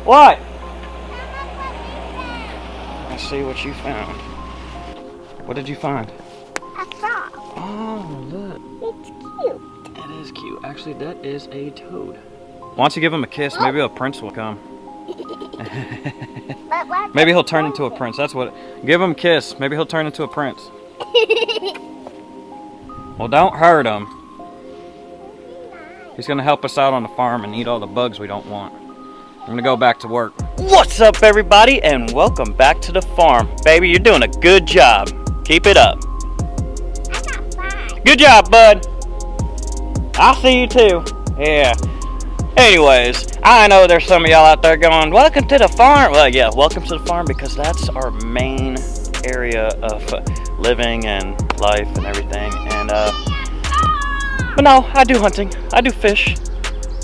What? Let's see what you found. What did you find? A frog. Oh, look. It's cute. It is cute. Actually, that is a toad. Why don't you give him a kiss? Maybe a prince will come. Maybe he'll turn into a prince. That's what. Give him a kiss. Maybe he'll turn into a prince. Well, don't hurt him. He's gonna help us out on the farm and eat all the bugs we don't want. I'm gonna go back to work. What's up, everybody, and welcome back to the farm. Baby, you're doing a good job. Keep it up. I got 5. Good job, bud. I'll see you too. Yeah. Anyways, I know there's some of y'all out there going, welcome to the farm. Well, yeah, welcome to the farm because that's our main area of living and life and everything. And, but no, I do hunting. I do fish.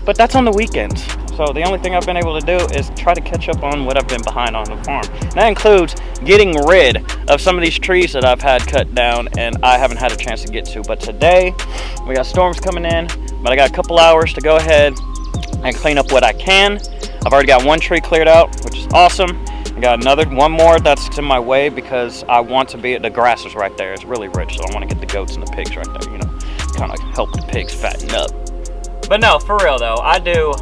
But that's on the weekends. So the only thing I've been able to do is try to catch up on what I've been behind on the farm. And that includes getting rid of some of these trees that I've had cut down and I haven't had a chance to get to. But today, we got storms coming in, but I got a couple hours to go ahead and clean up what I can. I've already got one tree cleared out, which is awesome. I got one more that's in my way because I want to be, the grass is right there. It's really rich, so I want to get the goats and the pigs right there, you know, kind of help the pigs fatten up. But no, for real though, I do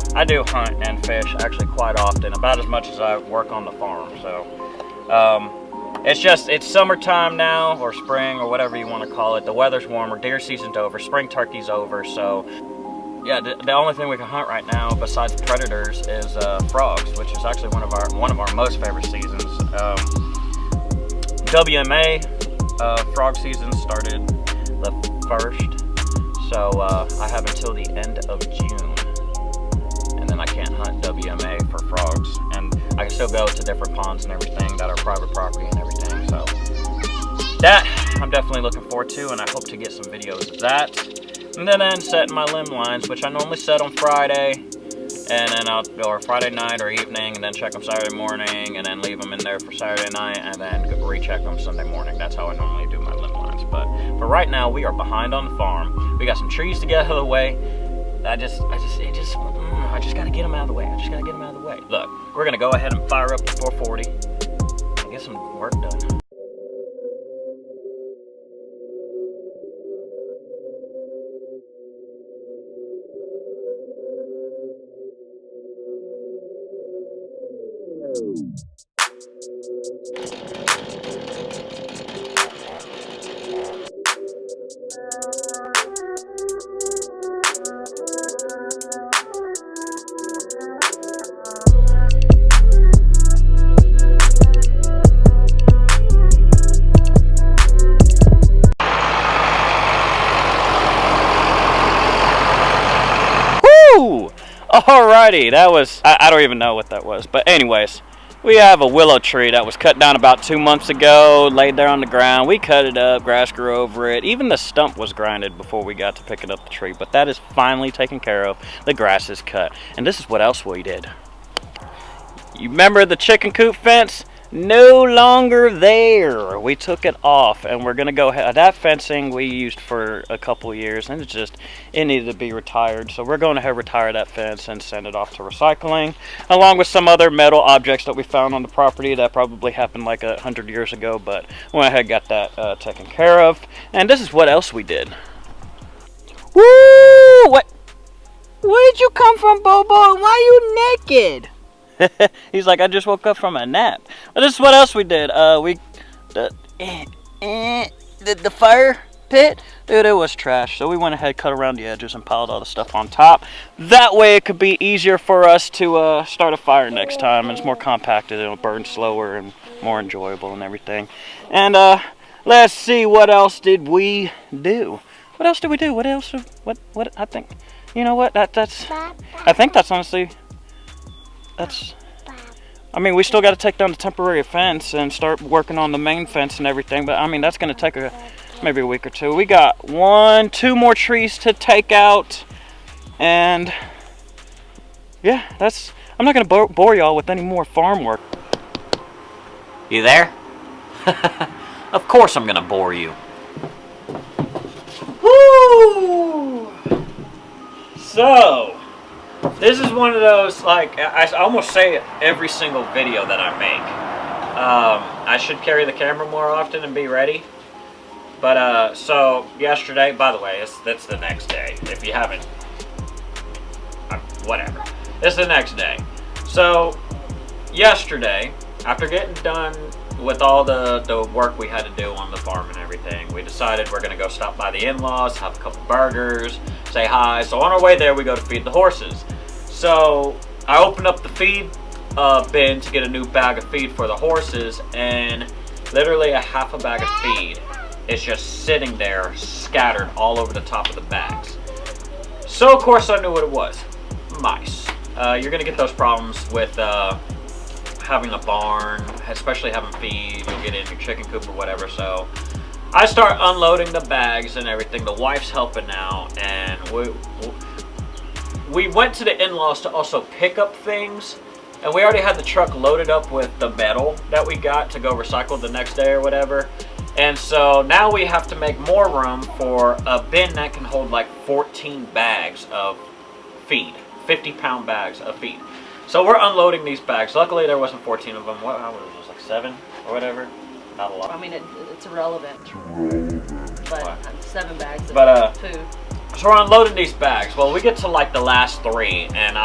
hunt and fish actually quite often, about as much as I work on the farm. So it's summertime now, or spring, or whatever you want to call it. The weather's warmer, deer season's over, spring turkey's over. So yeah, the only thing we can hunt right now besides predators is frogs, which is actually one of our most favorite seasons. WMA frog season started the 1st, so I have until the end of June, and then I can't hunt WMA for frogs, and I can still go to different ponds and everything that are private property and everything. So that I'm definitely looking forward to, and I hope to get some videos of that. And then setting my limb lines, which I normally set on Friday, and then I'll go Friday night or evening, and then check them Saturday morning, and then leave them in there for Saturday night, and then recheck them Sunday morning. That's how I normally do my limb lines. But for right now, we are behind on the farm. We got some trees to get out of the way. I just gotta get them out of the way. Look, we're gonna go ahead and fire up the 440 and get some work done. Alrighty, that was, I don't even know what that was, but anyways, we have a willow tree that was cut down about 2 months ago, laid there on the ground. We cut it up, grass grew over it. Even the stump was grinded before we got to picking up the tree, but that is finally taken care of. The grass is cut. And this is what else we did. You remember the chicken coop fence? No longer there. We took it off, and we're gonna go ahead. That fencing we used for a couple years, and it needed to be retired. So we're going to retire that fence and send it off to recycling, along with some other metal objects that we found on the property that probably happened like 100 years ago. But we went ahead and got that taken care of. And this is what else we did. Woo! What? Where'd you come from, Bobo? Why are you naked? He's like, I just woke up from a nap. Well, this is what else we did. The fire pit, dude, it was trash. So we went ahead, cut around the edges, and piled all the stuff on top. That way, it could be easier for us to start a fire next time. And it's more compacted. It'll burn slower and more enjoyable and everything. And let's see, what else did we do? What else did we do? What else? What? I think, you know what? I think that's honestly. I mean, we still got to take down the temporary fence and start working on the main fence and everything, but I mean, that's going to take maybe a week or two. We got 2 more trees to take out, and yeah, I'm not going to bore y'all with any more farm work. You there? Of course I'm going to bore you. Woo! So, This is one of those, like, I almost say it every single video that I make. I should carry the camera more often and be ready. But, so, yesterday, by the way, that's the next day. If you haven't, whatever. It's the next day. So, yesterday, after getting done with all the work we had to do on the farm and everything, we decided we're going to go stop by the in-laws, have a couple burgers, say hi. So on our way there, we go to feed the horses. So I opened up the feed bin to get a new bag of feed for the horses, and literally a half a bag of feed is just sitting there scattered all over the top of the bags. So of course I knew what it was. Mice. You're going to get those problems with having a barn, especially having feed. You'll get in your chicken coop or whatever. So I start unloading the bags and everything. The wife's helping out, and we went to the in-laws to also pick up things, and we already had the truck loaded up with the metal that we got to go recycle the next day or whatever. And so now we have to make more room for a bin that can hold like 14 bags of feed, 50-pound bags of feed. So we're unloading these bags. Luckily there wasn't 14 of them. What was it, like 7 or whatever? Not a lot. I mean, it's irrelevant. But 7 bags of food. So we're unloading these bags. Well, we get to like the last 3, and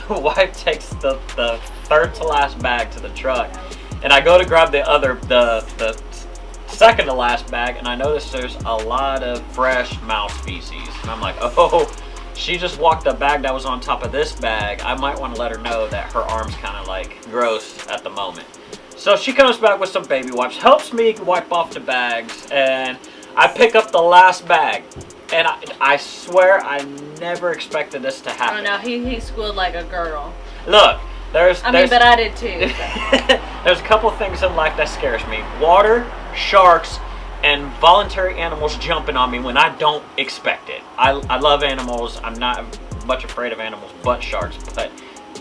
the wife takes the third to last bag to the truck, and I go to grab the second to last bag, and I notice there's a lot of fresh mouse feces, and I'm like, oh, she just walked the bag that was on top of this bag. I might want to let her know that her arm's kind of like gross at the moment. So she comes back with some baby wipes, helps me wipe off the bags, and I pick up the last bag. And I swear I never expected this to happen. Oh no, he squealed like a girl. Look, but I did too. So. There's a couple things in life that scares me. Water, sharks, and voluntary animals jumping on me when I don't expect it. I love animals. I'm not much afraid of animals but sharks. But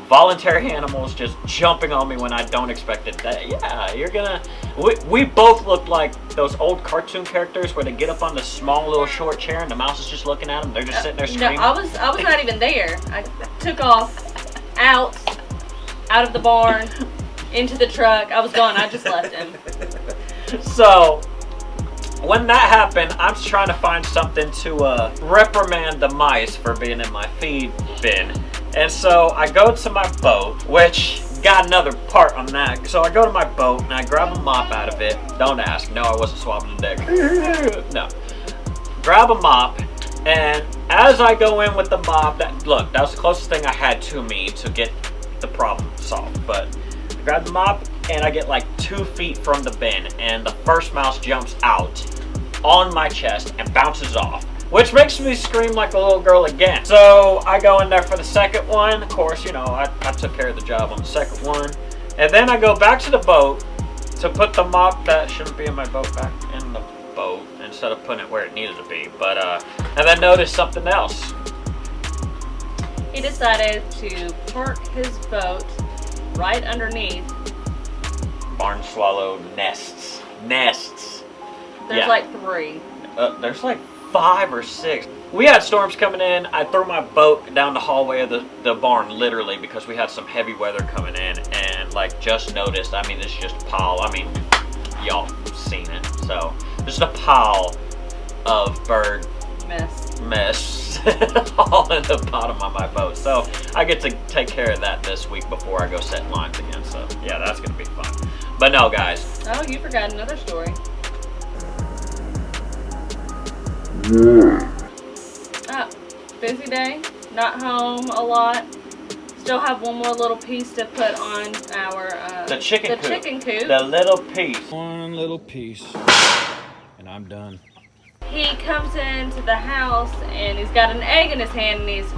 voluntary animals just jumping on me when I don't expect it. Yeah, you're gonna... We both look like those old cartoon characters where they get up on the small little short chair and the mouse is just looking at them. They're just sitting there screaming. No, I was not even there. I took off out of the barn into the truck. I was gone. I just left him. So when that happened, I'm trying to find something to reprimand the mice for being in my feed bin. And so I go to my boat, which got another part on that. So I go to my boat and I grab a mop out of it. Don't ask. No, I wasn't swabbing the dick. No. Grab a mop, and as I go in with the mop, that was the closest thing I had to me to get the problem solved. But I grab the mop and I get like 2 feet from the bin, and the first mouse jumps out on my chest and bounces off, which makes me scream like a little girl again. So I go in there for the second one. Of course, you know, I took care of the job on the second one. And then I go back to the boat to put the mop that shouldn't be in my boat back in the boat instead of putting it where it needed to be. But, and then notice something else. He decided to park his boat right underneath. Barn swallow nests. Nests. There's like 3. There's like 5 or 6. We had storms coming in. I threw my boat down the hallway of the barn literally because we had some heavy weather coming in, and like just noticed, I mean, it's just a pile. I mean, y'all seen it. So just a pile of bird mess all in the bottom of my boat. So I get to take care of that this week before I go set lines again. So yeah, that's gonna be fun. But no, guys. Oh, you forgot another story. Busy day, not home a lot. Still have one more little piece to put on our the chicken coop. The little piece. One little piece, and I'm done. He comes into the house and he's got an egg in his hand and he's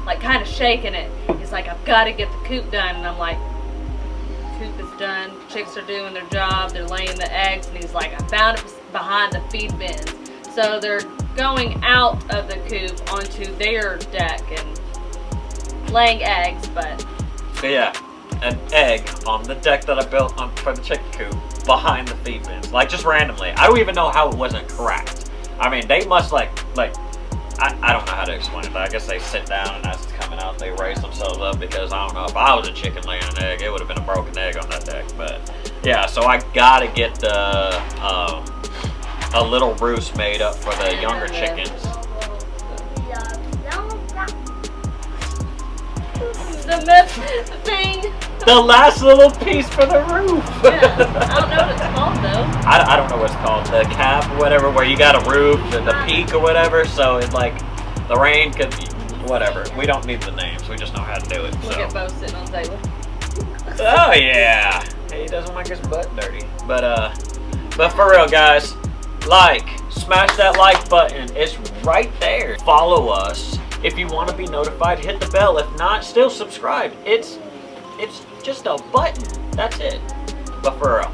like kind of shaking it. He's like, I've got to get the coop done. And I'm like, coop is done. Chicks are doing their job. They're laying the eggs. And he's like, I found it behind the feed bins. So they're going out of the coop onto their deck and laying eggs, but... Yeah, an egg on the deck that I built for the chicken coop behind the feed bins. Like, just randomly. I don't even know how it wasn't cracked. I mean, they must, like, I I don't know how to explain it. I guess they sit down and as it's coming out, they raise themselves up because I don't know if I was a chicken laying an egg, it would have been a broken egg on that deck. But yeah, so I gotta get the a little roost made up for the younger chickens. The thing. The last little piece for the roof. Yeah, I don't know what it's called though. I don't know what it's called. The cap or whatever, where you got a roof, the peak or whatever. So it's like the rain could be whatever. We don't need the names. We just know how to do it. Look So. at Bo sitting on the table. Oh yeah. He doesn't like his butt dirty. But for real, guys, smash that like button. It's right there. Follow us. If you want to be notified, hit the bell. If not, still subscribe. It's just a button. That's it. But for real.